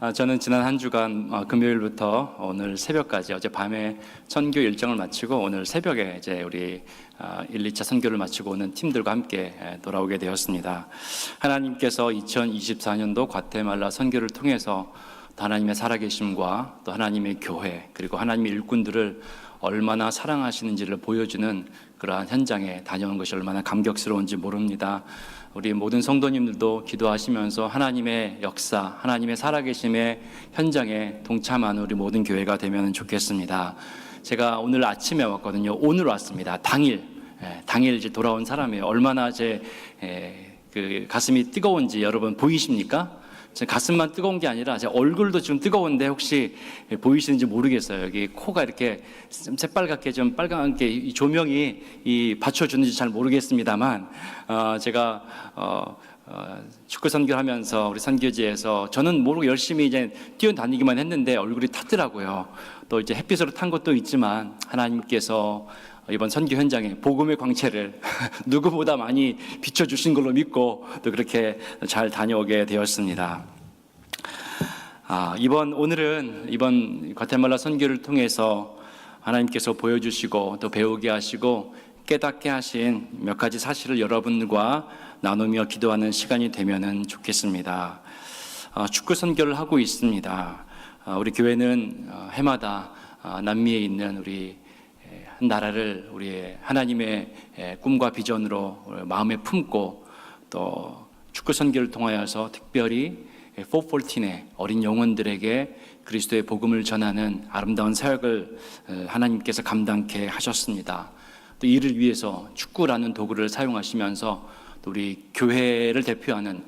저는 지난 한 주간 금요일부터 오늘 새벽까지 어젯밤에 선교 일정을 마치고 오늘 새벽에 이제 우리 1, 2차 선교를 마치고 오는 팀들과 함께 돌아오게 되었습니다. 하나님께서 2024년도 과테말라 선교를 통해서 하나님의 살아계심과 또 하나님의 교회 그리고 하나님의 일꾼들을 얼마나 사랑하시는지를 보여주는 그러한 현장에 다녀온 것이 얼마나 감격스러운지 모릅니다. 우리 모든 성도님들도 기도하시면서 하나님의 역사, 하나님의 살아계심의 현장에 동참하는 우리 모든 교회가 되면 좋겠습니다. 제가 오늘 아침에 왔거든요. 오늘 왔습니다. 당일 이제 돌아온 사람이에요. 얼마나 제 가슴이 뜨거운지 여러분 보이십니까? 제 가슴만 뜨거운 게 아니라 제 얼굴도 지금 뜨거운데 혹시 보이시는지 모르겠어요. 여기 코가 이렇게 좀 새빨갛게 좀 빨갛게 이 조명이 받쳐주는지 잘 모르겠습니다만 제가 축구 선교를 하면서 우리 선교지에서 저는 모르고 열심히 이제 뛰어다니기만 했는데 얼굴이 탔더라고요. 또 이제 햇빛으로 탄 것도 있지만 하나님께서 이번 선교 현장에 복음의 광채를 누구보다 많이 비춰주신 걸로 믿고 또 그렇게 잘 다녀오게 되었습니다. 오늘은 이번 과테말라 선교를 통해서 하나님께서 보여주시고 또 배우게 하시고 깨닫게 하신 몇 가지 사실을 여러분과 나누며 기도하는 시간이 되면 좋겠습니다. 축구 선교를 하고 있습니다. 우리 교회는 해마다 남미에 있는 우리 나라를 우리의 하나님의 꿈과 비전으로 마음에 품고 또 축구 선교를 통하여서 특별히 414의 어린 영혼들에게 그리스도의 복음을 전하는 아름다운 사역을 하나님께서 감당케 하셨습니다. 또 이를 위해서 축구라는 도구를 사용하시면서 또 우리 교회를 대표하는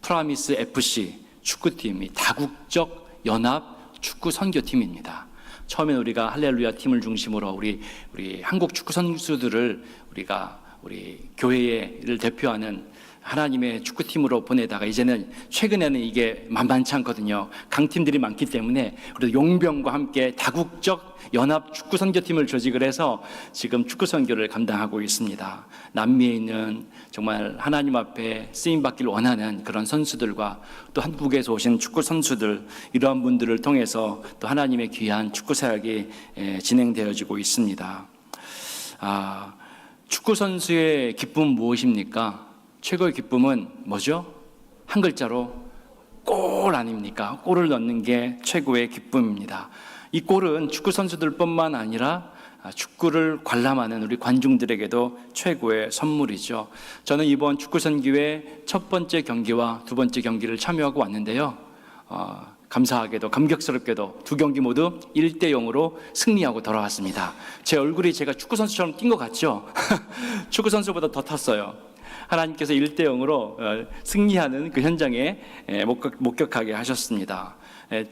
프라미스 FC 축구팀이 다국적 연합 축구 선교팀입니다. 처음에는 우리가 할렐루야 팀을 중심으로 우리 한국 축구 선수들을 우리 교회를 대표하는 하나님의 축구팀으로 보내다가 이제는 최근에는 이게 만만치 않거든요. 강팀들이 많기 때문에 그래도 용병과 함께 다국적 연합 축구 선교팀을 조직을 해서 지금 축구 선교를 감당하고 있습니다. 남미에 있는 정말 하나님 앞에 쓰임 받길 원하는 그런 선수들과 또 한국에서 오신 축구 선수들 이러한 분들을 통해서 또 하나님의 귀한 축구 사역이 진행되어지고 있습니다. 축구 선수의 기쁨은 무엇입니까? 최고의 기쁨은 뭐죠? 한 글자로 골 아닙니까? 골을 넣는 게 최고의 기쁨입니다. 이 골은 축구 선수들뿐만 아니라 축구를 관람하는 우리 관중들에게도 최고의 선물이죠. 저는 이번 축구 선교회 첫 번째 경기와 두 번째 경기를 참여하고 왔는데요. 감사하게도 감격스럽게도 두 경기 모두 1대0으로 승리하고 돌아왔습니다. 제 얼굴이 제가 축구 선수처럼 뛴 것 같죠? 축구 선수보다 더 탔어요. 하나님께서 1대0으로 승리하는 그 현장에 목격하게 하셨습니다.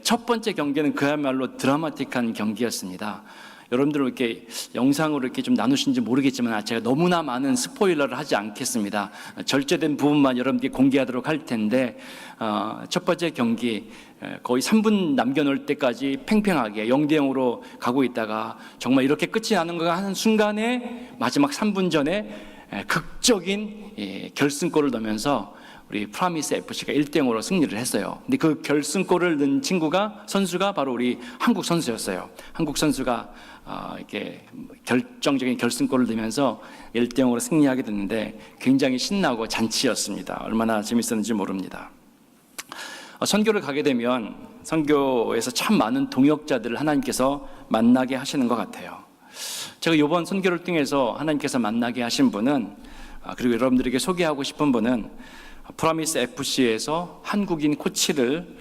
첫 번째 경기는 그야말로 드라마틱한 경기였습니다. 여러분들 이렇게 영상으로 이렇게 좀 나누신지 모르겠지만 제가 너무나 많은 스포일러를 하지 않겠습니다. 절제된 부분만 여러분께 공개하도록 할 텐데 첫 번째 경기 거의 3분 남겨놓을 때까지 팽팽하게 0대0으로 가고 있다가 정말 이렇게 끝이 나는 거 하는 순간에 마지막 3분 전에 극적인 결승골을 넣으면서 우리 프라미스 FC가 1대0으로 승리를 했어요. 근데 그 결승골을 넣은 선수가 바로 우리 한국 선수였어요. 한국 선수가 이렇게 결정적인 결승골을 넣으면서 1대0으로 승리하게 됐는데 굉장히 신나고 잔치였습니다. 얼마나 재밌었는지 모릅니다. 선교를 가게 되면 선교에서 참 많은 동역자들을 하나님께서 만나게 하시는 것 같아요. 제가 이번 선교를 통해서 하나님께서 만나게 하신 분은 그리고 여러분들에게 소개하고 싶은 분은 프라미스 FC에서 한국인 코치를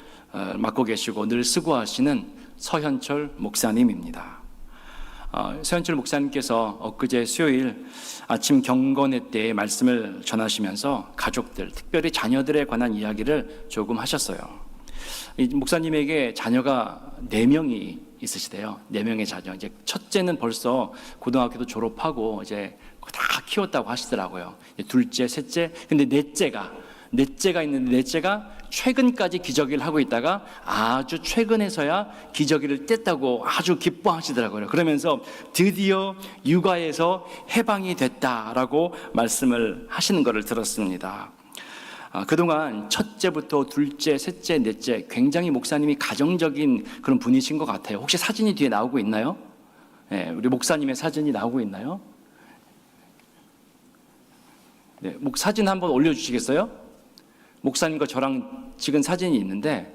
맡고 계시고 늘 수고하시는 서현철 목사님입니다. 서현철 목사님께서 엊그제 수요일 아침 경건회 때 말씀을 전하시면서 가족들, 특별히 자녀들에 관한 이야기를 조금 하셨어요. 이 목사님에게 자녀가 4명이 있으시대요. 4명의 자녀. 이제 첫째는 벌써 고등학교도 졸업하고 이제 다 키웠다고 하시더라고요. 둘째, 셋째, 근데 넷째가 있는데 넷째가 최근까지 기저귀를 하고 있다가 아주 최근에서야 기저귀를 뗐다고 아주 기뻐하시더라고요. 그러면서 드디어 육아에서 해방이 됐다라고 말씀을 하시는 것을 들었습니다. 그동안 첫째부터 둘째, 셋째, 넷째 굉장히 목사님이 가정적인 그런 분이신 것 같아요. 혹시 사진이 뒤에 나오고 있나요? 네, 우리 목사님의 사진이 나오고 있나요? 네, 사진 한번 올려주시겠어요? 목사님과 저랑 찍은 사진이 있는데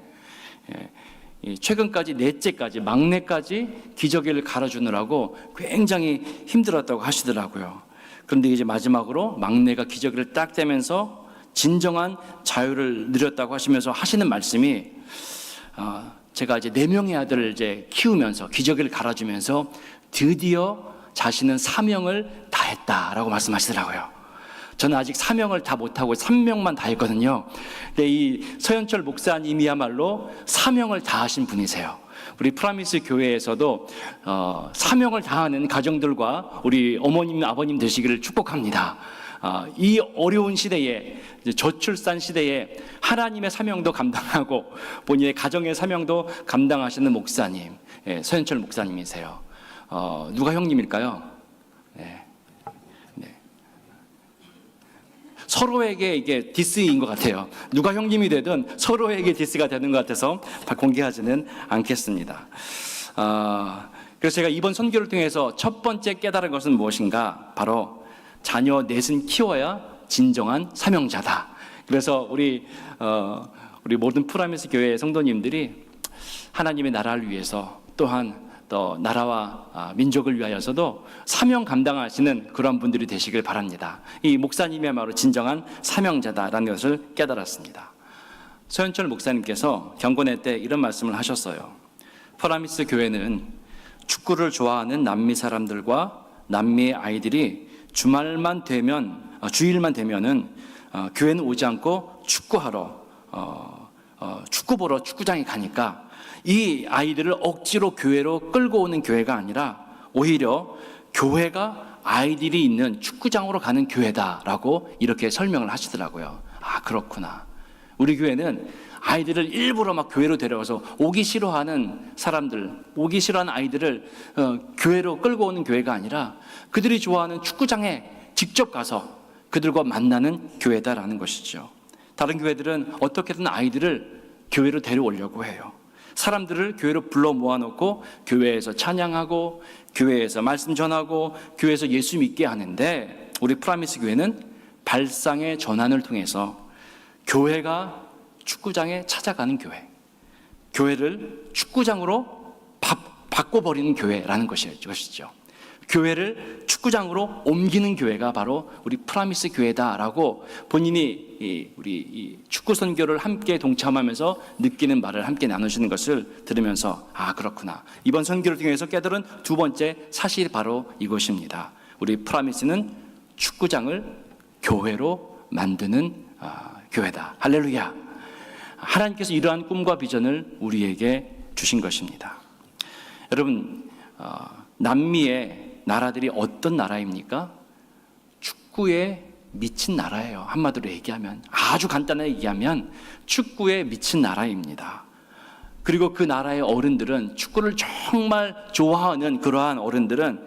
최근까지 넷째까지 막내까지 기저귀를 갈아주느라고 굉장히 힘들었다고 하시더라고요. 그런데 이제 마지막으로 막내가 기저귀를 딱 떼면서 진정한 자유를 누렸다고 하시면서 하시는 말씀이 제가 이제 4명의 아들을 이제 키우면서 기저귀를 갈아주면서 드디어 자신은 사명을 다했다라고 말씀하시더라고요. 저는 아직 사명을 다 못하고 3명만 다 했거든요. 근데 이 서현철 목사님이야말로 사명을 다하신 분이세요. 우리 프라미스 교회에서도 사명을 다하는 가정들과 우리 어머님, 아버님 되시기를 축복합니다. 이 어려운 시대에, 저출산 시대에 하나님의 사명도 감당하고 본인의 가정의 사명도 감당하시는 목사님, 서현철 목사님이세요. 누가 형님일까요? 네. 서로에게 이게 디스인 것 같아요. 누가 형님이 되든 서로에게 디스가 되는 것 같아서 공개하지는 않겠습니다. 그래서 제가 이번 선교를 통해서 첫 번째 깨달은 것은 무엇인가? 바로 자녀 넷은 키워야 진정한 사명자다. 그래서 우리 모든 프라미스 교회 성도님들이 하나님의 나라를 위해서 또한 또 나라와 민족을 위하여서도 사명 감당하시는 그런 분들이 되시길 바랍니다. 이 목사님이야말로 진정한 사명자다라는 것을 깨달았습니다. 서현철 목사님께서 경건회 때 이런 말씀을 하셨어요. 프라미스 교회는 축구를 좋아하는 남미 사람들과 남미의 아이들이 주일만 되면은 교회는 오지 않고 축구하러 축구 보러 축구장에 가니까 이 아이들을 억지로 교회로 끌고 오는 교회가 아니라 오히려 교회가 아이들이 있는 축구장으로 가는 교회다라고 이렇게 설명을 하시더라고요. 그렇구나. 우리 교회는 아이들을 일부러 막 교회로 데려가서 오기 싫어하는 아이들을 교회로 끌고 오는 교회가 아니라 그들이 좋아하는 축구장에 직접 가서 그들과 만나는 교회다라는 것이죠. 다른 교회들은 어떻게든 아이들을 교회로 데려오려고 해요. 사람들을 교회로 불러 모아놓고 교회에서 찬양하고 교회에서 말씀 전하고 교회에서 예수 믿게 하는데 우리 프라미스 교회는 발상의 전환을 통해서 교회가 축구장에 찾아가는 교회를 축구장으로 바꿔버리는 교회라는 것이죠. 교회를 축구장으로 옮기는 교회가 바로 우리 프라미스 교회다라고 본인이 우리 축구 선교를 함께 동참하면서 느끼는 말을 함께 나누시는 것을 들으면서 그렇구나. 이번 선교를 통해서 깨달은 두 번째 사실이 바로 이것입니다. 우리 프라미스는 축구장을 교회로 만드는 교회다. 할렐루야. 하나님께서 이러한 꿈과 비전을 우리에게 주신 것입니다. 여러분, 남미의 나라들이 어떤 나라입니까? 축구에 미친 나라예요. 한마디로 얘기하면, 아주 간단하게 얘기하면 축구에 미친 나라입니다. 그리고 그 나라의 어른들은, 축구를 정말 좋아하는 그러한 어른들은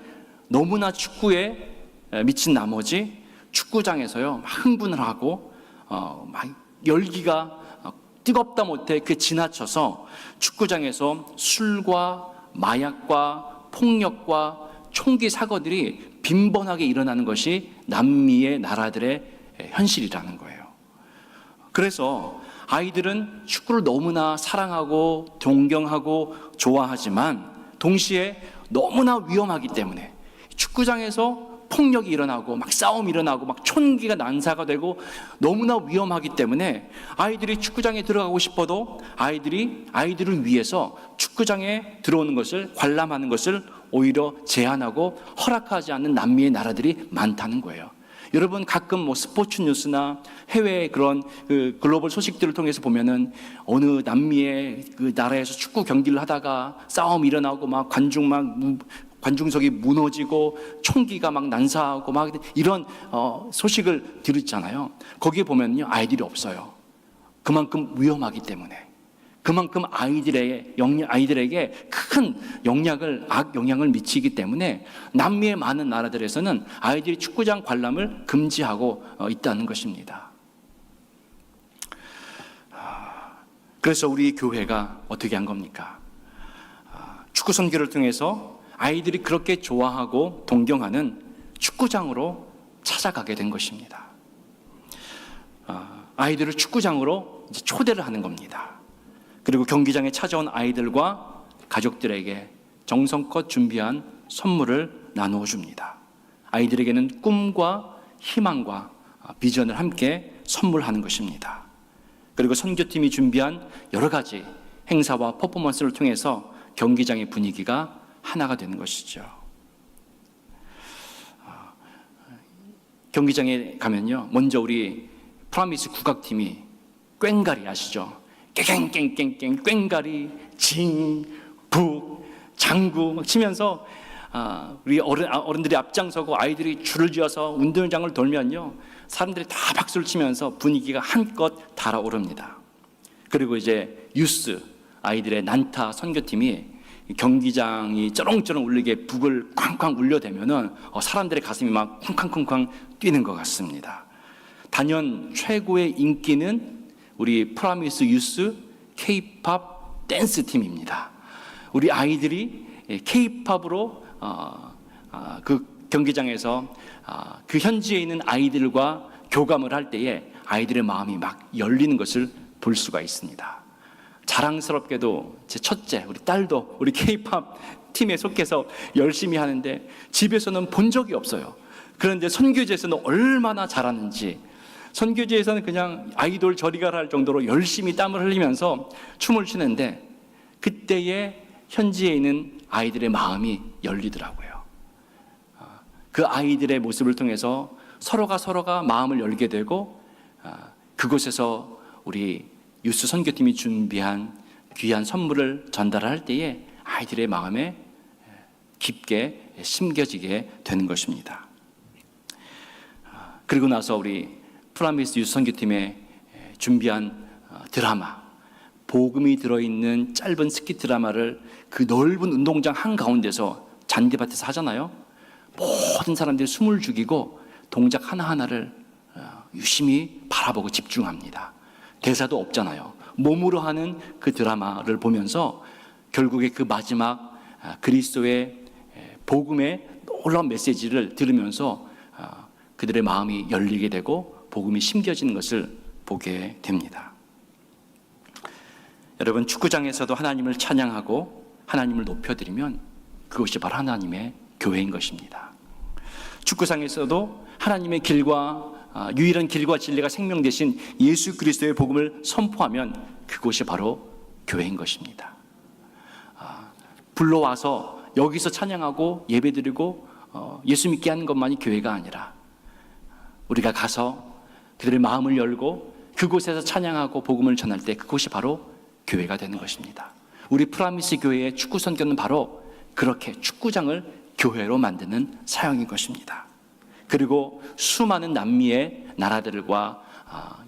너무나 축구에 미친 나머지 축구장에서요 막 흥분을 하고 막 열기가 뜨겁다 못해 그 지나쳐서 축구장에서 술과 마약과 폭력과 총기 사고들이 빈번하게 일어나는 것이 남미의 나라들의 현실이라는 거예요. 그래서 아이들은 축구를 너무나 사랑하고 존경하고 좋아하지만 동시에 너무나 위험하기 때문에 축구장에서 폭력이 일어나고 막 싸움이 일어나고 막 총기가 난사가 되고 너무나 위험하기 때문에 아이들이 축구장에 들어가고 싶어도 아이들을 위해서 축구장에 들어오는 것을 관람하는 것을 오히려 제한하고 허락하지 않는 남미의 나라들이 많다는 거예요. 여러분 가끔 스포츠 뉴스나 해외의 그런 글로벌 소식들을 통해서 보면은 어느 남미의 그 나라에서 축구 경기를 하다가 싸움이 일어나고 막 관중석이 무너지고 총기가 막 난사하고 막 이런 소식을 들었잖아요. 거기에 보면요 아이들이 없어요. 그만큼 위험하기 때문에. 그만큼 아이들에게 큰 악 영향을 미치기 때문에 남미의 많은 나라들에서는 아이들이 축구장 관람을 금지하고 있다는 것입니다. 그래서 우리 교회가 어떻게 한 겁니까? 축구 선교를 통해서 아이들이 그렇게 좋아하고 동경하는 축구장으로 찾아가게 된 것입니다. 아이들을 축구장으로 이제 초대를 하는 겁니다. 그리고 경기장에 찾아온 아이들과 가족들에게 정성껏 준비한 선물을 나누어 줍니다. 아이들에게는 꿈과 희망과 비전을 함께 선물하는 것입니다. 그리고 선교팀이 준비한 여러 가지 행사와 퍼포먼스를 통해서 경기장의 분위기가 하나가 되는 것이죠. 경기장에 가면요, 먼저 우리 프라미스 국악팀이 꽹가리 아시죠? 깽깽깽깽 꽹가리, 징, 북, 장구 막 치면서 우리 어른들이 앞장서고 아이들이 줄을 지어서 운동장을 돌면요, 사람들이 다 박수를 치면서 분위기가 한껏 달아오릅니다. 그리고 이제 유스 아이들의 난타 선교팀이 경기장이 쩌렁쩌렁 울리게 북을 쾅쾅 울려대면은 사람들의 가슴이 막 쿵쾅쿵쾅 뛰는 것 같습니다. 단연 최고의 인기는 우리 프라미스 유스 K-팝 댄스 팀입니다. 우리 아이들이 K-팝으로 그 경기장에서 그 현지에 있는 아이들과 교감을 할 때에 아이들의 마음이 막 열리는 것을 볼 수가 있습니다. 자랑스럽게도 제 첫째, 우리 딸도 우리 K-팝 팀에 속해서 열심히 하는데 집에서는 본 적이 없어요. 그런데 선교제에서는 얼마나 잘하는지, 선교제에서는 그냥 아이돌 저리 가라 할 정도로 열심히 땀을 흘리면서 춤을 추는데 그때에 현지에 있는 아이들의 마음이 열리더라고요. 그 아이들의 모습을 통해서 서로가 마음을 열게 되고 그곳에서 우리 유스 선교팀이 준비한 귀한 선물을 전달할 때에 아이들의 마음에 깊게 심겨지게 되는 것입니다. 그리고 나서 우리 프라미스 유스 선교팀에 준비한 드라마, 복음이 들어있는 짧은 스키 드라마를 그 넓은 운동장 한가운데서 잔디밭에서 하잖아요. 모든 사람들이 숨을 죽이고 동작 하나하나를 유심히 바라보고 집중합니다. 대사도 없잖아요. 몸으로 하는 그 드라마를 보면서 결국에 그 마지막 그리스도의 복음의 놀라운 메시지를 들으면서 그들의 마음이 열리게 되고 복음이 심겨지는 것을 보게 됩니다. 여러분, 축구장에서도 하나님을 찬양하고 하나님을 높여드리면 그것이 바로 하나님의 교회인 것입니다. 축구장에서도 하나님의 길과 유일한 길과 진리가 생명 되신 예수 그리스도의 복음을 선포하면 그곳이 바로 교회인 것입니다. 불러와서 여기서 찬양하고 예배드리고 예수 믿게 하는 것만이 교회가 아니라 우리가 가서 그들의 마음을 열고 그곳에서 찬양하고 복음을 전할 때 그곳이 바로 교회가 되는 것입니다. 우리 프라미스 교회의 축구 선교는 바로 그렇게 축구장을 교회로 만드는 사역인 것입니다. 그리고 수많은 남미의 나라들과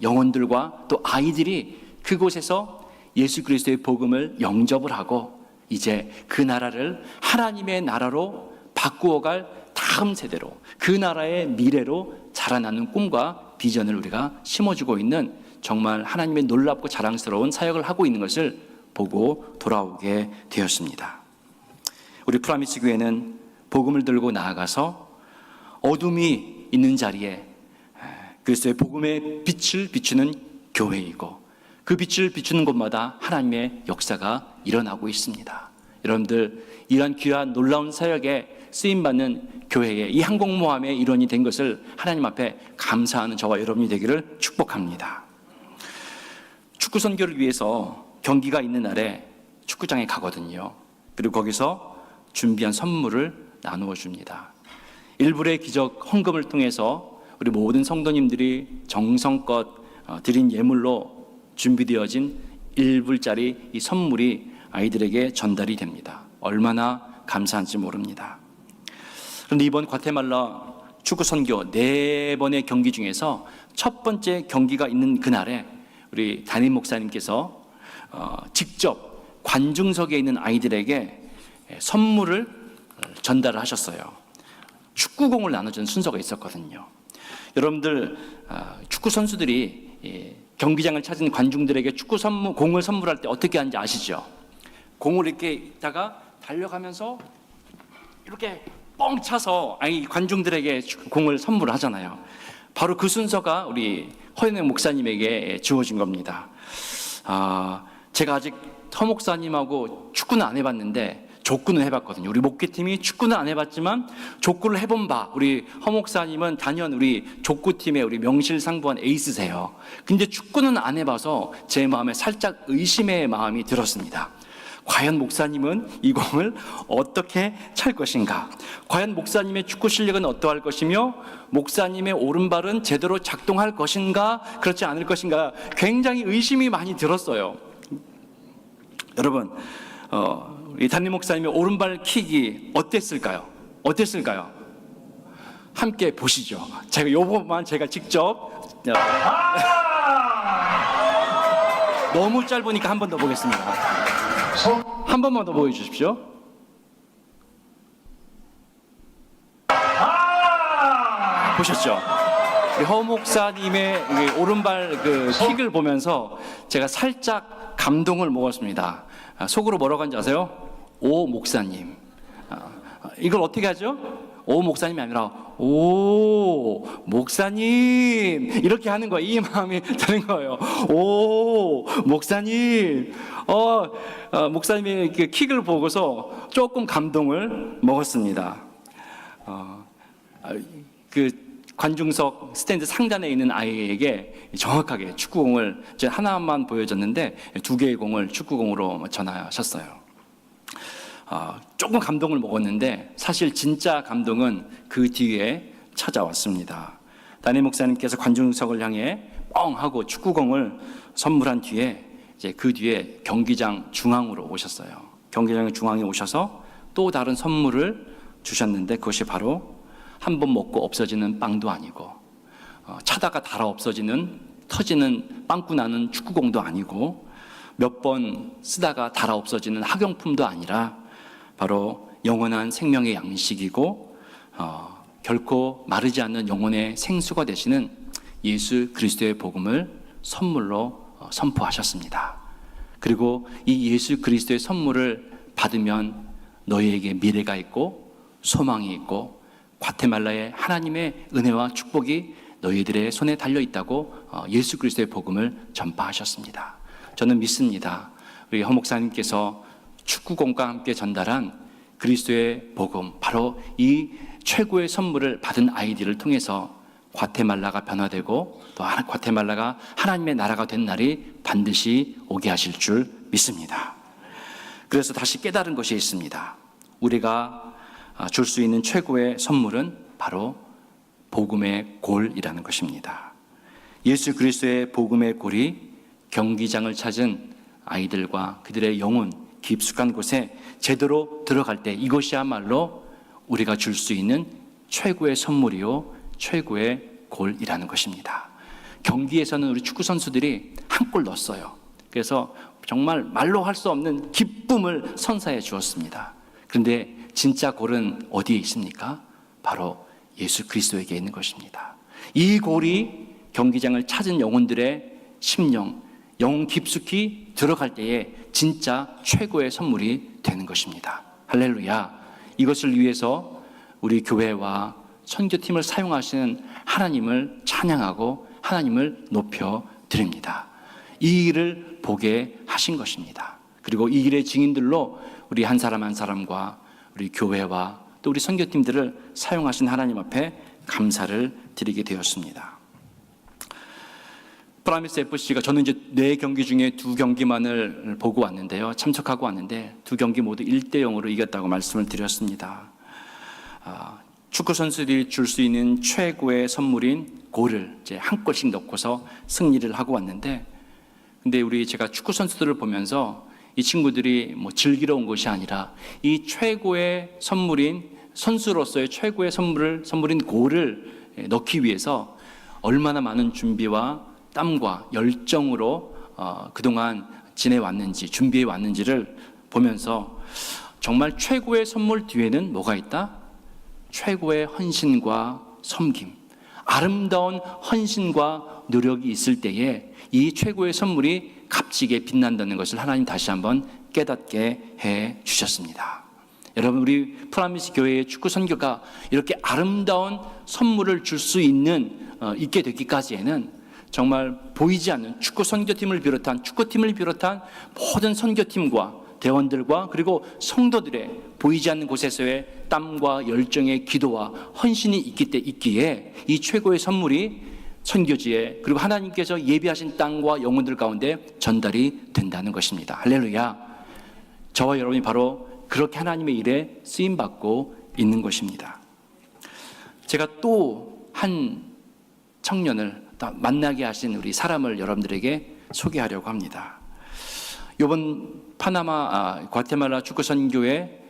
영혼들과 또 아이들이 그곳에서 예수 그리스도의 복음을 영접을 하고 이제 그 나라를 하나님의 나라로 바꾸어갈 다음 세대로, 그 나라의 미래로 자라나는 꿈과 비전을 우리가 심어주고 있는 정말 하나님의 놀랍고 자랑스러운 사역을 하고 있는 것을 보고 돌아오게 되었습니다. 우리 프라미스 교회는 복음을 들고 나아가서 어둠이 있는 자리에 그리스도의 복음의 빛을 비추는 교회이고 그 빛을 비추는 곳마다 하나님의 역사가 일어나고 있습니다. 여러분들, 이러한 귀한 놀라운 사역에 쓰임받는 교회의 이 항공모함의 일원이 된 것을 하나님 앞에 감사하는 저와 여러분이 되기를 축복합니다. 축구 선교를 위해서 경기가 있는 날에 축구장에 가거든요. 그리고 거기서 준비한 선물을 나누어 줍니다. 일불의 기적 헌금을 통해서 우리 모든 성도님들이 정성껏 드린 예물로 준비되어진 1불짜리 이 선물이 아이들에게 전달이 됩니다. 얼마나 감사한지 모릅니다. 그런데 이번 과테말라 축구 선교 4번의 경기 중에서 첫 번째 경기가 있는 그날에 우리 담임 목사님께서 직접 관중석에 있는 아이들에게 선물을 전달을 하셨어요. 축구공을 나눠주는 순서가 있었거든요. 여러분들, 축구 선수들이 경기장을 찾은 관중들에게 공을 선물할 때 어떻게 하는지 아시죠? 공을 이렇게 있다가 달려가면서 이렇게 뻥 차서 관중들에게 공을 선물하잖아요. 바로 그 순서가 우리 허연행 목사님에게 주어진 겁니다. 제가 아직 허 목사님하고 축구는 안 해봤는데 족구는 해봤거든요. 우리 목회팀이 축구는 안 해봤지만 족구를 해본 바, 우리 허 목사님은 단연 우리 족구팀의 우리 명실상부한 에이스세요. 근데 축구는 안 해봐서 제 마음에 살짝 의심의 마음이 들었습니다. 과연 목사님은 이 공을 어떻게 찰 것인가? 과연 목사님의 축구 실력은 어떠할 것이며 목사님의 오른발은 제대로 작동할 것인가? 그렇지 않을 것인가? 굉장히 의심이 많이 들었어요. 여러분, 우리 담임 목사님의 오른발 킥이 어땠을까요? 함께 보시죠. 제가 요번만 제가 직접 너무 짧으니까 한 번 더 보겠습니다. 한 번만 더 보여주십시오. 보셨죠? 허 목사님의 오른발 그 킥을 보면서 제가 살짝 감동을 먹었습니다. 속으로 뭐라고 하는지 아세요? 오 목사님. 이걸 어떻게 하죠? 오 목사님이 아니라 오 목사님 이렇게 하는 거예요. 이 마음이 드는 거예요. 오 목사님. 목사님의 그 킥을 보고서 조금 감동을 먹었습니다. 그 관중석 스탠드 상단에 있는 아이에게 정확하게 축구공을 하나만 보여줬는데 2개의 공을 축구공으로 전하셨어요. 조금 감동을 먹었는데 사실 진짜 감동은 그 뒤에 찾아왔습니다. 담임 목사님께서 관중석을 향해 뻥 하고 축구공을 선물한 뒤에 이제 그 뒤에 경기장 중앙으로 오셨어요. 경기장 중앙에 오셔서 또 다른 선물을 주셨는데 그것이 바로 한 번 먹고 없어지는 빵도 아니고 차다가 닳아 없어지는 터지는 빵꾸 나는 축구공도 아니고 몇 번 쓰다가 닳아 없어지는 학용품도 아니라 바로 영원한 생명의 양식이고 결코 마르지 않는 영혼의 생수가 되시는 예수 그리스도의 복음을 선물로 선포하셨습니다. 그리고 이 예수 그리스도의 선물을 받으면 너희에게 미래가 있고 소망이 있고 과테말라의 하나님의 은혜와 축복이 너희들의 손에 달려 있다고 예수 그리스도의 복음을 전파하셨습니다. 저는 믿습니다. 우리 허 목사님께서 축구공과 함께 전달한 그리스도의 복음, 바로 이 최고의 선물을 받은 아이들을 통해서 과테말라가 변화되고 또 과테말라가 하나님의 나라가 된 날이 반드시 오게 하실 줄 믿습니다. 그래서 다시 깨달은 것이 있습니다. 우리가 줄 수 있는 최고의 선물은 바로 복음의 골이라는 것입니다. 예수 그리스도의 복음의 골이 경기장을 찾은 아이들과 그들의 영혼 깊숙한 곳에 제대로 들어갈 때 이것이야말로 우리가 줄 수 있는 최고의 선물이요 최고의 골이라는 것입니다. 경기에서는 우리 축구 선수들이 한 골 넣었어요. 그래서 정말 말로 할 수 없는 기쁨을 선사해 주었습니다. 그런데 진짜 골은 어디에 있습니까? 바로 예수 그리스도에게 있는 것입니다. 이 골이 경기장을 찾은 영혼들의 심령, 영혼 깊숙이 들어갈 때에 진짜 최고의 선물이 되는 것입니다. 할렐루야. 이것을 위해서 우리 교회와 선교팀을 사용하시는 하나님을 찬양하고 하나님을 높여드립니다. 이 일을 보게 하신 것입니다. 그리고 이 일의 증인들로 우리 한 사람 한 사람과 우리 교회와 또 우리 선교팀들을 사용하신 하나님 앞에 감사를 드리게 되었습니다. 프라미스 FC가 저는 이제 4경기 중에 2경기만을 보고 왔는데요. 참석하고 왔는데 2경기 모두 1대0으로 이겼다고 말씀을 드렸습니다. 축구 선수들이 줄 수 있는 최고의 선물인 골을 이제 한 골씩 넣고서 승리를 하고 왔는데, 근데 제가 축구 선수들을 보면서 이 친구들이 즐기러 온 것이 아니라 이 최고의 선물인 선수로서의 최고의 선물인 골을 넣기 위해서 얼마나 많은 준비와 땀과 열정으로 그동안 지내왔는지 준비해 왔는지를 보면서 정말 최고의 선물 뒤에는 뭐가 있다? 최고의 헌신과 섬김. 아름다운 헌신과 노력이 있을 때에 이 최고의 선물이 값지게 빛난다는 것을 하나님 다시 한번 깨닫게 해 주셨습니다. 여러분, 우리 프라미스 교회의 축구 선교가 이렇게 아름다운 선물을 줄 수 있게 되기까지에는 정말 보이지 않는 축구 선교팀을 비롯한 축구팀을 비롯한 모든 선교팀과 대원들과 그리고 성도들의 보이지 않는 곳에서의 땀과 열정의 기도와 헌신이 있기에 이 최고의 선물이 선교지에 그리고 하나님께서 예비하신 땅과 영혼들 가운데 전달이 된다는 것입니다. 할렐루야. 저와 여러분이 바로 그렇게 하나님의 일에 쓰임받고 있는 것입니다. 제가 또 한 청년을 만나게 하신 우리 사람을 여러분들에게 소개하려고 합니다. 이번 과테말라 축구 선교회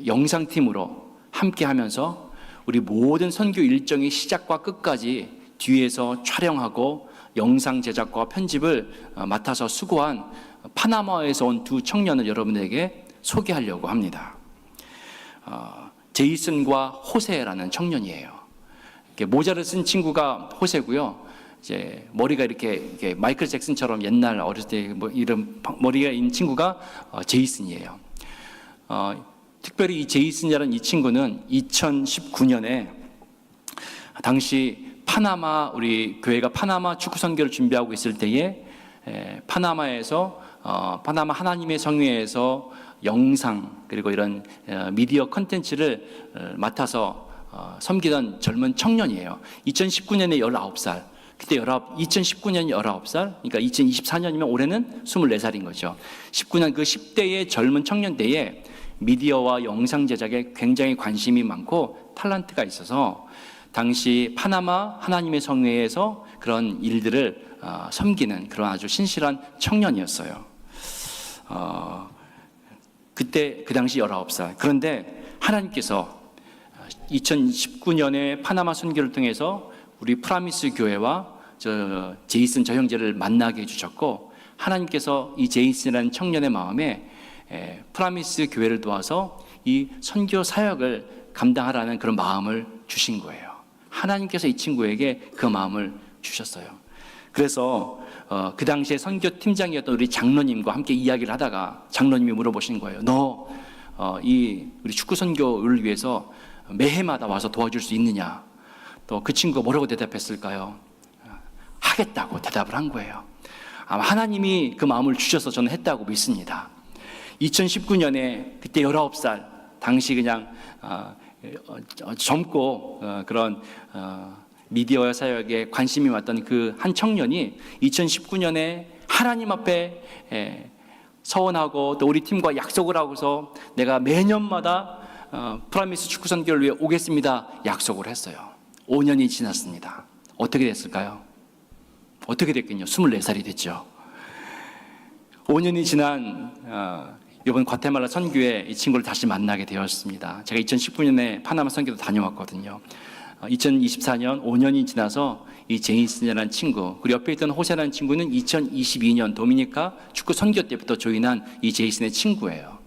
영상팀으로 함께 하면서 우리 모든 선교 일정의 시작과 끝까지 뒤에서 촬영하고 영상 제작과 편집을 맡아서 수고한 파나마에서 온 두 청년을 여러분에게 소개하려고 합니다. 제이슨과 호세라는 청년이에요. 모자를 쓴 친구가 호세고요. 이제 머리가 이렇게 마이클 잭슨처럼 옛날 어렸을 때 이런 머리가 있는 친구가 제이슨이에요. 특별히 이 제이슨이라는 이 친구는 2019년에 당시 우리 교회가 파나마 축구 선교를 준비하고 있을 때에 파나마에서 파나마 하나님의 성회에서 영상 그리고 이런 미디어 컨텐츠를 맡아서 섬기던 젊은 청년이에요. 2019년에 19살. 그때 2019년이 19살, 그러니까 2024년이면 올해는 24살인 거죠. 19년 그 10대의 젊은 청년 때에 미디어와 영상 제작에 굉장히 관심이 많고 탤런트가 있어서 당시 파나마 하나님의 성회에서 그런 일들을 섬기는 그런 아주 신실한 청년이었어요. 그때 그 당시 19살. 그런데 하나님께서 2019년에 파나마 선교를 통해서 우리 프라미스 교회와 제이슨 저 형제를 만나게 해주셨고 하나님께서 이 제이슨이라는 청년의 마음에 프라미스 교회를 도와서 이 선교 사역을 감당하라는 그런 마음을 주신 거예요. 하나님께서 이 친구에게 그 마음을 주셨어요. 그래서 그 당시에 선교팀장이었던 우리 장로님과 함께 이야기를 하다가 장로님이 물어보신 거예요. 너 우리 축구 선교를 위해서 매해마다 와서 도와줄 수 있느냐? 또 그 친구가 뭐라고 대답했을까요? 하겠다고 대답을 한 거예요. 아마 하나님이 그 마음을 주셔서 저는 했다고 믿습니다. 2019년에 그때 19살 당시 그냥 젊고 그런 미디어 사역에 관심이 왔던 그 한 청년이 2019년에 하나님 앞에 서원하고 또 우리 팀과 약속을 하고서 내가 매년마다 프라미스 축구 선교를 위해 오겠습니다 약속을 했어요. 5년이 지났습니다. 어떻게 됐을까요? 어떻게 됐겠냐? 24살이 됐죠. 5년이 지난 이번 과테말라 선교회 이 친구를 다시 만나게 되었습니다. 제가 2019년에 파나마 선교도 다녀왔거든요. 2024년 5년이 지나서 이 제이슨이라는 친구 그리고 옆에 있던 호세라는 친구는 2022년 도미니카 축구 선교 때부터 조인한 이 제이슨의 친구예요.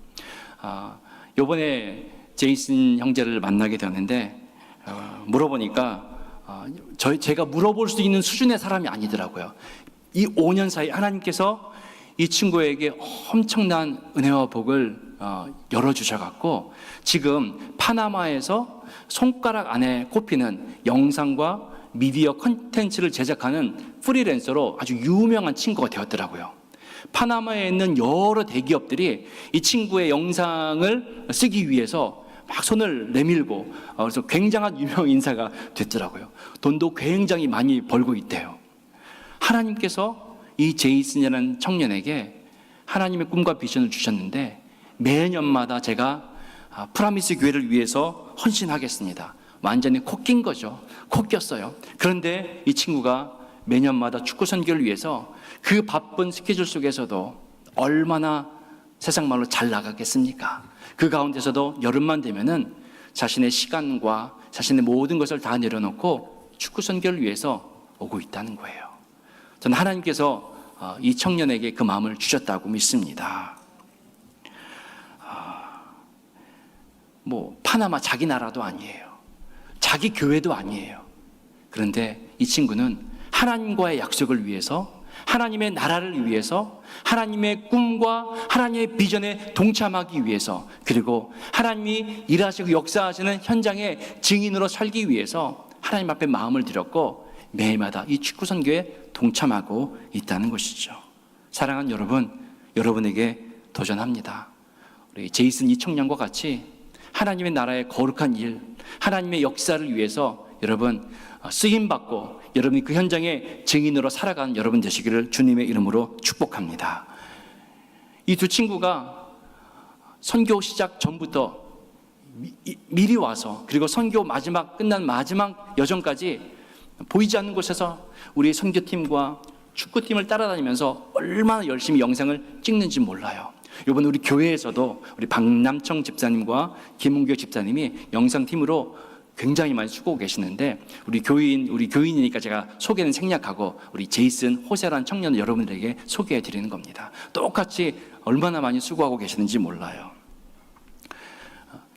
이번에 제이슨 형제를 만나게 되었는데 물어보니까 제가 물어볼 수 있는 수준의 사람이 아니더라고요. 이 5년 사이 하나님께서 이 친구에게 엄청난 은혜와 복을 열어주셔갖고 지금 파나마에서 손가락 안에 꼽히는 영상과 미디어 컨텐츠를 제작하는 프리랜서로 아주 유명한 친구가 되었더라고요. 파나마에 있는 여러 대기업들이 이 친구의 영상을 쓰기 위해서 막 손을 내밀고 그래서 굉장한 유명 인사가 됐더라고요. 돈도 굉장히 많이 벌고 있대요. 하나님께서 이 제이슨이라는 청년에게 하나님의 꿈과 비전을 주셨는데 매년마다 제가 프라미스 교회를 위해서 헌신하겠습니다. 완전히 코 낀 거죠. 코 꼈어요. 그런데 이 친구가 매년마다 축구 선교를 위해서 그 바쁜 스케줄 속에서도 얼마나 세상 말로 잘 나가겠습니까? 그 가운데서도 여름만 되면은 자신의 시간과 자신의 모든 것을 다 내려놓고 축구 선교를 위해서 오고 있다는 거예요. 저는 하나님께서 이 청년에게 그 마음을 주셨다고 믿습니다. 파나마 자기 나라도 아니에요. 자기 교회도 아니에요. 그런데 이 친구는 하나님과의 약속을 위해서, 하나님의 나라를 위해서, 하나님의 꿈과 하나님의 비전에 동참하기 위해서, 그리고 하나님이 일하시고 역사하시는 현장의 증인으로 살기 위해서 하나님 앞에 마음을 들였고 매일마다 이 축구 선교에 동참하고 있다는 것이죠. 사랑하는 여러분, 여러분에게 도전합니다. 우리 제이슨 이 청년과 같이 하나님의 나라의 거룩한 일, 하나님의 역사를 위해서 여러분 쓰임받고 여러분이 그 현장의 증인으로 살아가는 여러분 되시기를 주님의 이름으로 축복합니다. 이 두 친구가 선교 시작 전부터 미리 와서, 그리고 선교 끝난 마지막 여정까지 보이지 않는 곳에서 우리 선교팀과 축구팀을 따라다니면서 얼마나 열심히 영상을 찍는지 몰라요. 이번 우리 교회에서도 우리 박남청 집사님과 김은교 집사님이 영상팀으로 굉장히 많이 수고하고 계시는데, 우리 교인이니까 제가 소개는 생략하고 우리 제이슨, 호세라는 청년을 여러분들에게 소개해 드리는 겁니다. 똑같이 얼마나 많이 수고하고 계시는지 몰라요.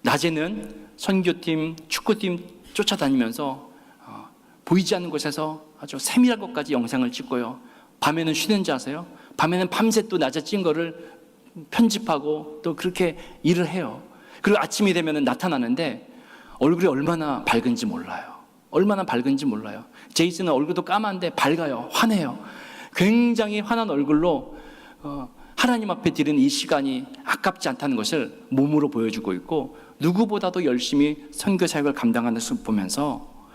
낮에는 선교팀, 축구팀 쫓아다니면서 보이지 않는 곳에서 아주 세밀한 것까지 영상을 찍고요. 밤에는 쉬는지 아세요? 밤에는 밤새 또 낮에 찍은 거를 편집하고 또 그렇게 일을 해요. 그리고 아침이 되면 나타나는데 얼굴이 얼마나 밝은지 몰라요. 얼마나 밝은지 몰라요. 제이슨은 얼굴도 까만데 밝아요. 환해요. 굉장히 환한 얼굴로 하나님 앞에 드리는 이 시간이 아깝지 않다는 것을 몸으로 보여주고 있고, 누구보다도 열심히 선교 사역을 감당하는 모습 보면서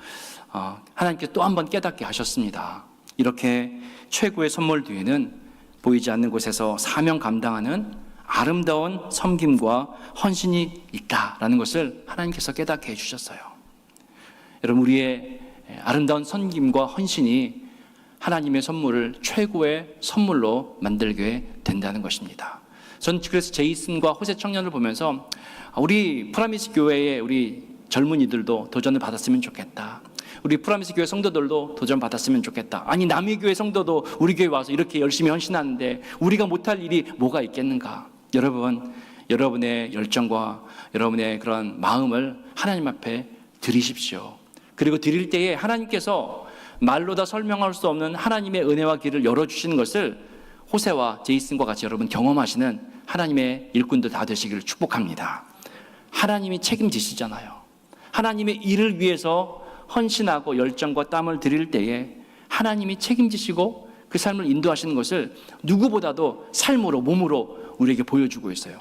하나님께 또 한 번 깨닫게 하셨습니다. 이렇게 최고의 선물 뒤에는 보이지 않는 곳에서 사명 감당하는 아름다운 섬김과 헌신이 있다라는 것을 하나님께서 깨닫게 해주셨어요. 여러분, 우리의 아름다운 섬김과 헌신이 하나님의 선물을 최고의 선물로 만들게 된다는 것입니다. 전 그래서 제이슨과 호세 청년을 보면서 우리 프라미스 교회의 우리 젊은이들도 도전을 받았으면 좋겠다. 우리 프라미스 교회 성도들도 도전 받았으면 좋겠다. 아니, 남의 교회 성도도 우리 교회 와서 이렇게 열심히 헌신하는데 우리가 못할 일이 뭐가 있겠는가? 여러분, 여러분의 열정과 여러분의 그런 마음을 하나님 앞에 드리십시오. 그리고 드릴 때에 하나님께서 말로 다 설명할 수 없는 하나님의 은혜와 길을 열어주시는 것을 호세와 제이슨과 같이 여러분 경험하시는 하나님의 일꾼들 다 되시기를 축복합니다. 하나님이 책임지시잖아요. 하나님의 일을 위해서 헌신하고 열정과 땀을 드릴 때에 하나님이 책임지시고 그 삶을 인도하시는 것을 누구보다도 삶으로, 몸으로 우리에게 보여주고 있어요.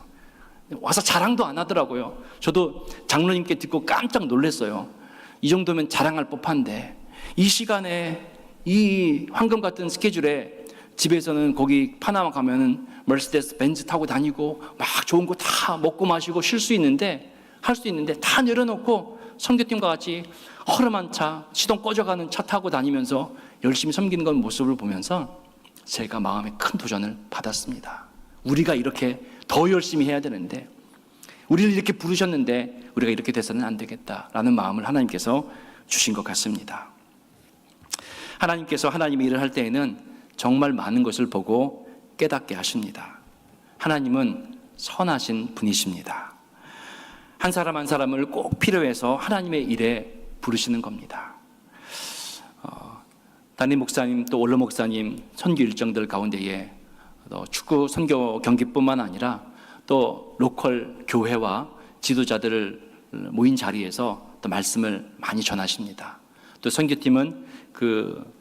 와서 자랑도 안 하더라고요. 저도 장로님께 듣고 깜짝 놀랐어요. 이 정도면 자랑할 법한데, 이 시간에 이 황금 같은 스케줄에 집에서는 거기 파나마 가면은 머스데스 벤츠 타고 다니고 막 좋은 거 다 먹고 마시고 쉴 수 있는데, 할 수 있는데 다 내려놓고 선교팀과 같이 허름한 차, 시동 꺼져가는 차 타고 다니면서 열심히 섬기는 건 모습을 보면서 제가 마음에 큰 도전을 받았습니다. 우리가 이렇게 더 열심히 해야 되는데, 우리를 이렇게 부르셨는데 우리가 이렇게 돼서는 안 되겠다라는 마음을 하나님께서 주신 것 같습니다. 하나님께서 하나님의 일을 할 때에는 정말 많은 것을 보고 깨닫게 하십니다. 하나님은 선하신 분이십니다. 한 사람 한 사람을 꼭 필요해서 하나님의 일에 부르시는 겁니다. 담임 목사님 또 원로 목사님 선교 일정들 가운데에 또 축구 선교 경기뿐만 아니라 또 로컬 교회와 지도자들을 모인 자리에서 또 말씀을 많이 전하십니다. 또 선교팀은 그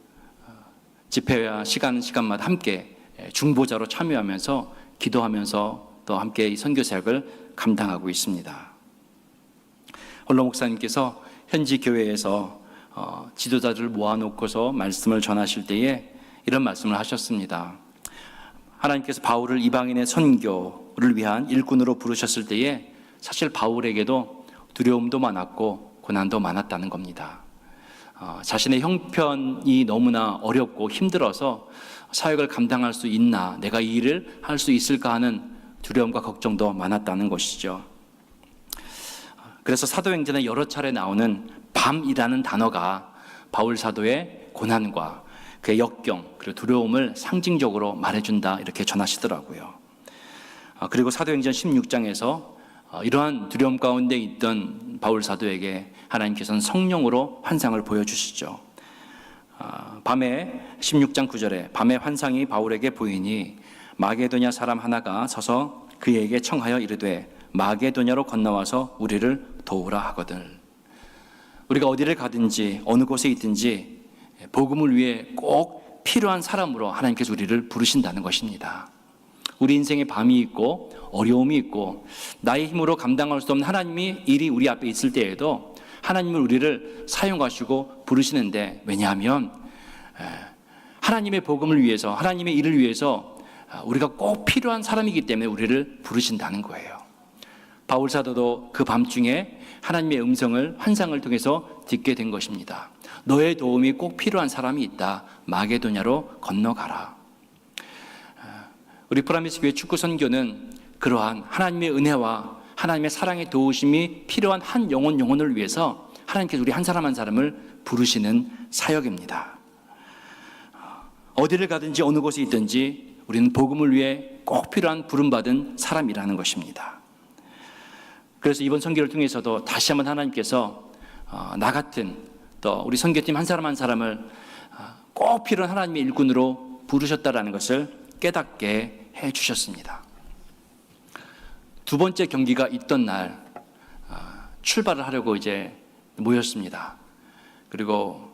집회와 시간마다 함께 중보자로 참여하면서 기도하면서 또 함께 이 선교 사역을 감당하고 있습니다. 원로 목사님께서 현지 교회에서 지도자들을 모아놓고서 말씀을 전하실 때에 이런 말씀을 하셨습니다. 하나님께서 바울을 이방인의 선교를 위한 일꾼으로 부르셨을 때에 사실 바울에게도 두려움도 많았고 고난도 많았다는 겁니다. 자신의 형편이 너무나 어렵고 힘들어서 사역을 감당할 수 있나, 내가 이 일을 할 수 있을까 하는 두려움과 걱정도 많았다는 것이죠. 그래서 사도행전에 여러 차례 나오는 밤이라는 단어가 바울 사도의 고난과 그의 역경 그리고 두려움을 상징적으로 말해준다, 이렇게 전하시더라고요. 그리고 사도행전 16장에서 이러한 두려움 가운데 있던 바울 사도에게 하나님께서는 성령으로 환상을 보여주시죠. 밤에 16장 9절에 밤에 환상이 바울에게 보이니 마게도냐 사람 하나가 서서 그에게 청하여 이르되 마게도냐로 건너와서 우리를 도우라 하거든. 우리가 어디를 가든지 어느 곳에 있든지 복음을 위해 꼭 필요한 사람으로 하나님께서 우리를 부르신다는 것입니다. 우리 인생에 밤이 있고 어려움이 있고 나의 힘으로 감당할 수 없는 하나님이 일이 우리 앞에 있을 때에도 하나님은 우리를 사용하시고 부르시는데, 왜냐하면 하나님의 복음을 위해서, 하나님의 일을 위해서 우리가 꼭 필요한 사람이기 때문에 우리를 부르신다는 거예요. 바울 사도도 그 밤중에 하나님의 음성을 환상을 통해서 듣게 된 것입니다. 너의 도움이 꼭 필요한 사람이 있다. 마게도냐로 건너가라. 우리 프라미스 교회 축구 선교는 그러한 하나님의 은혜와 하나님의 사랑의 도우심이 필요한 한 영혼을 위해서 하나님께서 우리 한 사람 한 사람을 부르시는 사역입니다. 어디를 가든지 어느 곳에 있든지 우리는 복음을 위해 꼭 필요한 부름받은 사람이라는 것입니다. 그래서 이번 선교를 통해서도 다시 한번 하나님께서 나 같은 또 우리 선교팀 한 사람 한 사람을 꼭 필요한 하나님의 일꾼으로 부르셨다라는 것을 깨닫게 해주셨습니다. 두 번째 경기가 있던 날 출발을 하려고 이제 모였습니다. 그리고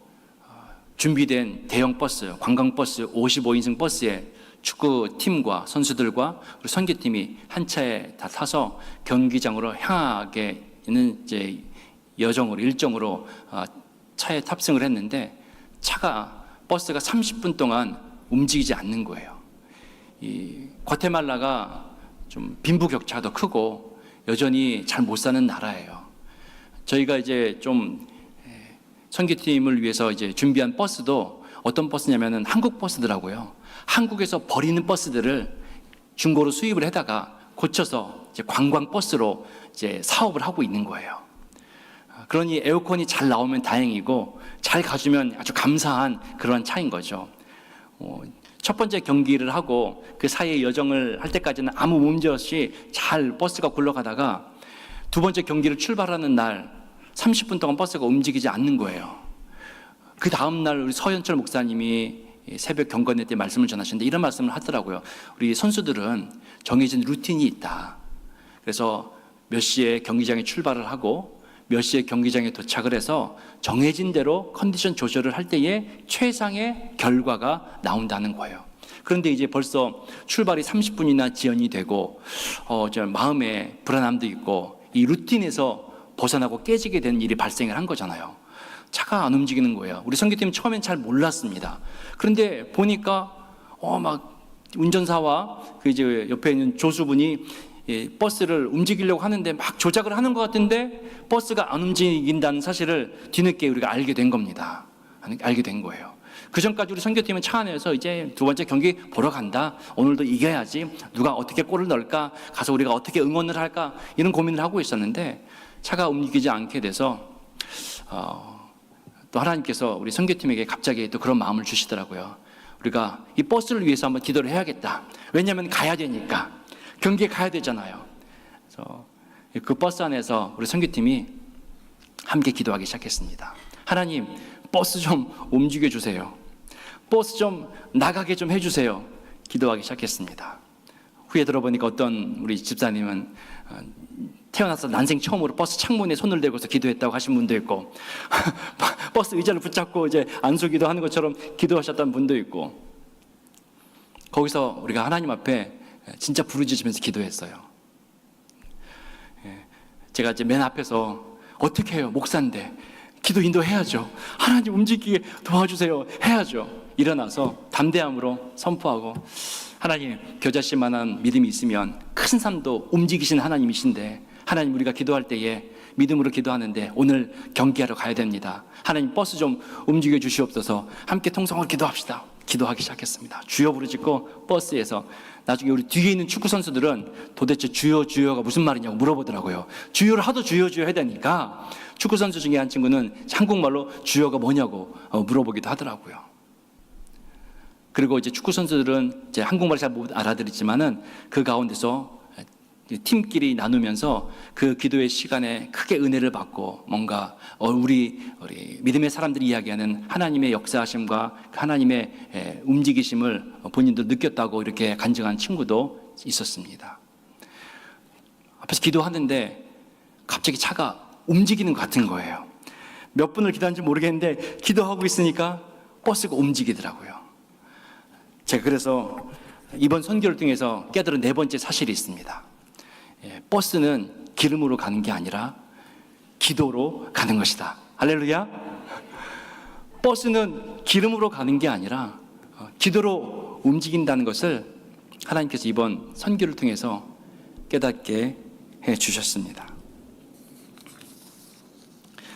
준비된 대형 버스, 관광버스 55인승 버스에 축구팀과 선수들과 그리고 선교팀이 한 차에 다 타서 경기장으로 향하게 있는 이제 일정으로 차에 탑승을 했는데 버스가 30분 동안 움직이지 않는 거예요. 이 과테말라가 좀 빈부격차도 크고 여전히 잘 못 사는 나라예요. 저희가 이제 좀 선교팀을 위해서 이제 준비한 버스도 어떤 버스냐면은 한국 버스더라고요. 한국에서 버리는 버스들을 중고로 수입을 해다가 고쳐서 이제 관광 버스로 이제 사업을 하고 있는 거예요. 그러니 에어컨이 잘 나오면 다행이고 잘 가주면 아주 감사한 그런 차인 거죠. 첫 번째 경기를 하고 그 사이에 여정을 할 때까지는 아무 문제 없이 잘 버스가 굴러가다가 두 번째 경기를 출발하는 날 30분 동안 버스가 움직이지 않는 거예요. 그 다음 날 우리 서현철 목사님이 새벽 경건회 때 말씀을 전하시는데 이런 말씀을 하더라고요. 우리 선수들은 정해진 루틴이 있다. 그래서 몇 시에 경기장에 출발을 하고 몇 시에 경기장에 도착을 해서 정해진 대로 컨디션 조절을 할 때에 최상의 결과가 나온다는 거예요. 그런데 이제 벌써 출발이 30분이나 지연이 되고 마음에 불안함도 있고 이 루틴에서 벗어나고 깨지게 되는 일이 발생을 한 거잖아요. 차가 안 움직이는 거예요. 우리 선교팀 처음엔 잘 몰랐습니다. 그런데 보니까 막 운전사와 그 이제 옆에 있는 조수분이 버스를 움직이려고 하는데 막 조작을 하는 것 같은데 버스가 안 움직인다는 사실을 뒤늦게 우리가 알게 된 겁니다. 알게 된 거예요. 그 전까지 우리 선교팀은 차 안에서 이제 두 번째 경기 보러 간다. 오늘도 이겨야지. 누가 어떻게 골을 넣을까? 가서 우리가 어떻게 응원을 할까? 이런 고민을 하고 있었는데 차가 움직이지 않게 돼서 또 하나님께서 우리 선교팀에게 갑자기 또 그런 마음을 주시더라고요. 우리가 이 버스를 위해서 한번 기도를 해야겠다. 왜냐하면 가야 되니까. 경기에 가야 되잖아요. 그래서 그 버스 안에서 우리 선교팀이 함께 기도하기 시작했습니다. 하나님, 버스 좀 움직여 주세요. 버스 좀 나가게 좀 해주세요. 기도하기 시작했습니다. 후에 들어보니까 어떤 우리 집사님은 태어나서 난생 처음으로 버스 창문에 손을 대고서 기도했다고 하신 분도 있고 버스 의자를 붙잡고 이제 안수기도 하는 것처럼 기도하셨던 분도 있고, 거기서 우리가 하나님 앞에 진짜 부르짖으면서 기도했어요. 제가 이제 맨 앞에서 어떻게 해요? 목사인데 기도 인도해야죠. 하나님 움직이게 도와주세요. 해야죠. 일어나서 담대함으로 선포하고, 하나님, 겨자씨 만한 믿음이 있으면 큰 산도 움직이신 하나님이신데, 하나님, 우리가 기도할 때에 믿음으로 기도하는데 오늘 경기하러 가야 됩니다. 하나님, 버스 좀 움직여 주시옵소서. 함께 통성으로 기도합시다. 기도하기 시작했습니다. 주여 부르짖고 버스에서, 나중에 우리 뒤에 있는 축구 선수들은 도대체 주여 주여가 무슨 말이냐고 물어보더라고요. 주여를 하도 주여 주여 해야 되니까 축구 선수 중에 한 친구는 한국말로 주여가 뭐냐고 물어보기도 하더라고요. 그리고 이제 축구 선수들은 이제 한국말을 잘 못 알아들었지만은 그 가운데서 팀끼리 나누면서 그 기도의 시간에 크게 은혜를 받고 뭔가 우리 믿음의 사람들이 이야기하는 하나님의 역사하심과 하나님의 움직이심을 본인도 느꼈다고 이렇게 간증한 친구도 있었습니다. 앞에서 기도하는데 갑자기 차가 움직이는 것 같은 거예요. 몇 분을 기도하는지 모르겠는데 기도하고 있으니까 버스가 움직이더라고요. 제가 그래서 이번 선교를 통해서 깨달은 네 번째 사실이 있습니다. 버스는 기름으로 가는 게 아니라 기도로 가는 것이다. 할렐루야. 버스는 기름으로 가는 게 아니라 기도로 움직인다는 것을 하나님께서 이번 선교를 통해서 깨닫게 해 주셨습니다.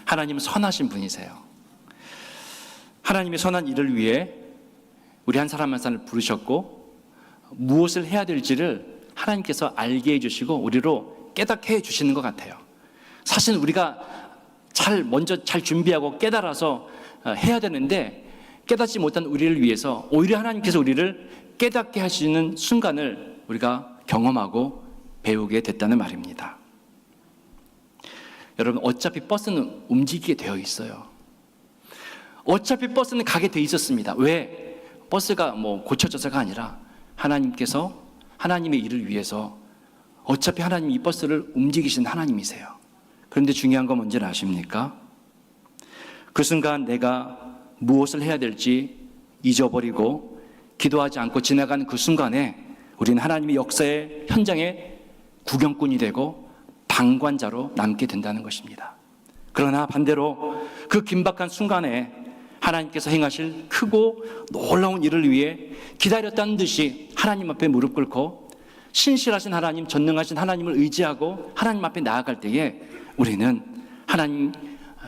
하나님은 선하신 분이세요. 하나님의 선한 일을 위해 우리 한 사람 한 사람을 부르셨고 무엇을 해야 될지를 하나님께서 알게 해주시고 우리로 깨닫게 해주시는 것 같아요. 사실 우리가 먼저 잘 준비하고 깨달아서 해야 되는데 깨닫지 못한 우리를 위해서 오히려 하나님께서 우리를 깨닫게 하시는 순간을 우리가 경험하고 배우게 됐다는 말입니다. 여러분, 어차피 버스는 움직이게 되어 있어요. 어차피 버스는 가게 돼 있었습니다. 왜? 버스가 고쳐져서가 아니라 하나님께서 하나님의 일을 위해서 어차피 하나님 이 버스를 움직이신 하나님이세요. 그런데 중요한 건 뭔지 아십니까? 그 순간 내가 무엇을 해야 될지 잊어버리고 기도하지 않고 지나가는 그 순간에 우리는 하나님의 역사의 현장에 구경꾼이 되고 방관자로 남게 된다는 것입니다. 그러나 반대로 그 긴박한 순간에 하나님께서 행하실 크고 놀라운 일을 위해 기다렸다는 듯이 하나님 앞에 무릎 꿇고 신실하신 하나님, 전능하신 하나님을 의지하고 하나님 앞에 나아갈 때에 우리는 하나님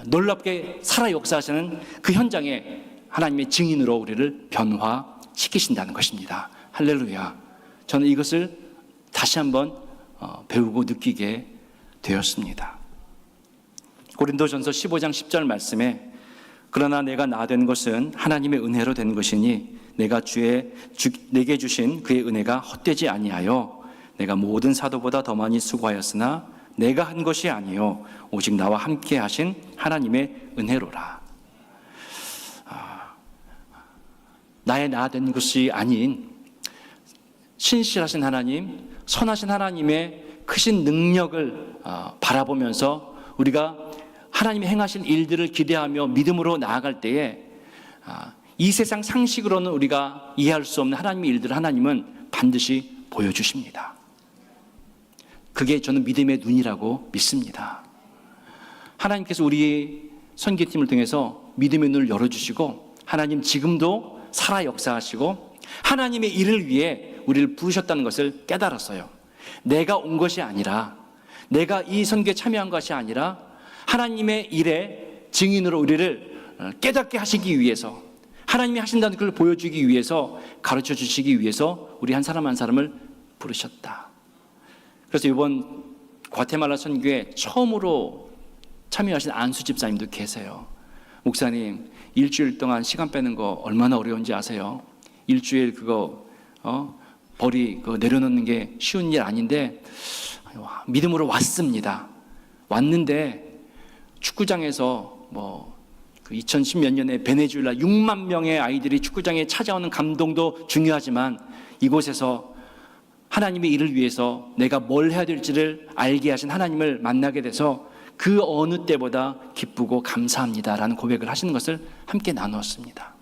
놀랍게 살아 역사하시는 그 현장에 하나님의 증인으로 우리를 변화시키신다는 것입니다. 할렐루야. 저는 이것을 다시 한번 배우고 느끼게 되었습니다. 고린도전서 15장 10절 말씀에 그러나 내가 나 된 것은 하나님의 은혜로 된 것이니 내가 내게 주신 그의 은혜가 헛되지 아니하여 내가 모든 사도보다 더 많이 수고하였으나 내가 한 것이 아니요 오직 나와 함께 하신 하나님의 은혜로라. 나의 나 된 것이 아닌 신실하신 하나님, 선하신 하나님의 크신 능력을 바라보면서 우리가 하나님이 행하실 일들을 기대하며 믿음으로 나아갈 때에 이 세상 상식으로는 우리가 이해할 수 없는 하나님의 일들을 하나님은 반드시 보여주십니다. 그게 저는 믿음의 눈이라고 믿습니다. 하나님께서 우리 선교팀을 통해서 믿음의 눈을 열어주시고 하나님 지금도 살아 역사하시고 하나님의 일을 위해 우리를 부르셨다는 것을 깨달았어요. 내가 온 것이 아니라 내가 이 선교에 참여한 것이 아니라 하나님의 일에 증인으로 우리를 깨닫게 하시기 위해서 하나님이 하신다는 걸 보여주기 위해서 가르쳐 주시기 위해서 우리 한 사람 한 사람을 부르셨다. 그래서 이번 과테말라 선교에 처음으로 참여하신 안수 집사님도 계세요. 목사님, 일주일 동안 시간 빼는 거 얼마나 어려운지 아세요? 일주일 벌이 내려놓는 게 쉬운 일 아닌데 믿음으로 왔습니다. 왔는데 축구장에서 2010 몇 년에 베네수엘라 6만 명의 아이들이 축구장에 찾아오는 감동도 중요하지만 이곳에서 하나님의 일을 위해서 내가 뭘 해야 될지를 알게 하신 하나님을 만나게 돼서 그 어느 때보다 기쁘고 감사합니다라는 고백을 하시는 것을 함께 나누었습니다.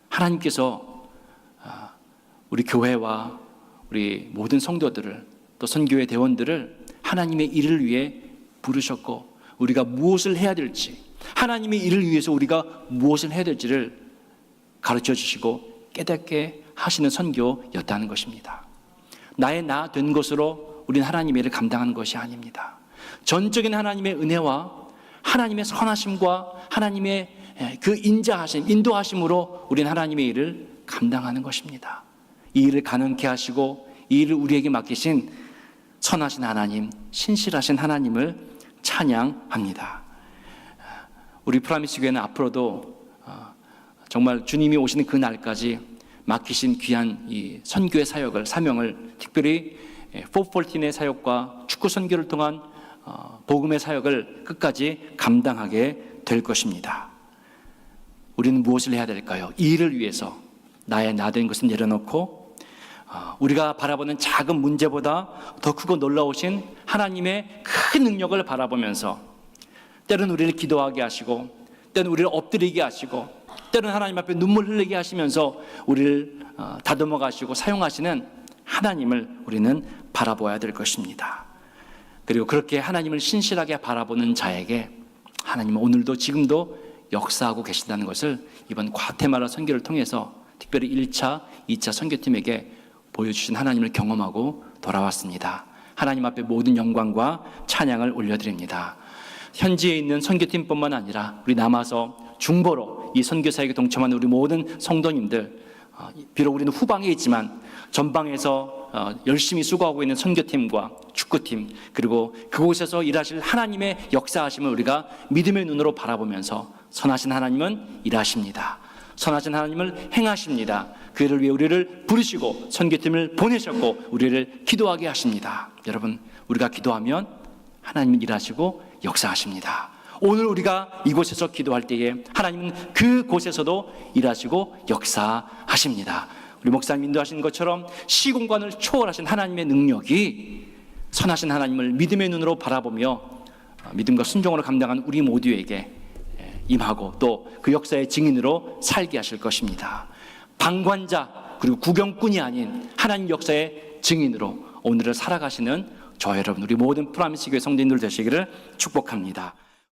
하나님께서 우리 교회와 우리 모든 성도들을 또 선교회 대원들을 하나님의 일을 위해 부르셨고 우리가 무엇을 해야 될지 하나님의 일을 위해서 우리가 무엇을 해야 될지를 가르쳐 주시고 깨닫게 하시는 선교였다는 것입니다. 나의 나 된 것으로 우리는 하나님의 일을 감당하는 것이 아닙니다. 전적인 하나님의 은혜와 하나님의 선하심과 하나님의 그 인자하심, 인도하심으로 우리는 하나님의 일을 감당하는 것입니다. 이 일을 가능케 하시고 이 일을 우리에게 맡기신 선하신 하나님, 신실하신 하나님을 찬양합니다. 우리 프라미스 교회는 앞으로도 정말 주님이 오시는 그 날까지 맡기신 귀한 이 선교의 사역을, 사명을 특별히 414의 사역과 축구 선교를 통한 복음의 사역을 끝까지 감당하게 될 것입니다. 우리는 무엇을 해야 될까요? 이 일을 위해서 나의 나된 것을 내려놓고 우리가 바라보는 작은 문제보다 더 크고 놀라우신 하나님의 큰 능력을 바라보면서 때로는 우리를 기도하게 하시고 때로는 우리를 엎드리게 하시고 때로는 하나님 앞에 눈물 흘리게 하시면서 우리를 다듬어 가시고 사용하시는 하나님을 우리는 바라보아야 될 것입니다. 그리고 그렇게 하나님을 신실하게 바라보는 자에게 하나님은 오늘도 지금도 역사하고 계신다는 것을 이번 과테말라 선교를 통해서 특별히 1차, 2차 선교팀에게 보여주신 하나님을 경험하고 돌아왔습니다. 하나님 앞에 모든 영광과 찬양을 올려드립니다. 현지에 있는 선교팀뿐만 아니라 우리 남아서 중보로 이 선교사에게 동참하는 우리 모든 성도님들, 비록 우리는 후방에 있지만 전방에서 열심히 수고하고 있는 선교팀과 축구팀, 그리고 그곳에서 일하실 하나님의 역사하심을 우리가 믿음의 눈으로 바라보면서 선하신 하나님은 일하십니다. 선하신 하나님을 행하십니다. 그 일을 위해 우리를 부르시고 선교팀을 보내셨고 우리를 기도하게 하십니다. 여러분, 우리가 기도하면 하나님은 일하시고 역사하십니다. 오늘 우리가 이곳에서 기도할 때에 하나님은 그곳에서도 일하시고 역사하십니다. 우리 목사님 인도하신 것처럼 시공간을 초월하신 하나님의 능력이 선하신 하나님을 믿음의 눈으로 바라보며 믿음과 순종으로 감당한 우리 모두에게 임하고 또 그 역사의 증인으로 살게 하실 것입니다. 방관자 그리고 구경꾼이 아닌 하나님 역사의 증인으로 오늘을 살아가시는 저 여러분, 우리 모든 프라미스 교회 성도님들 되시기를 축복합니다.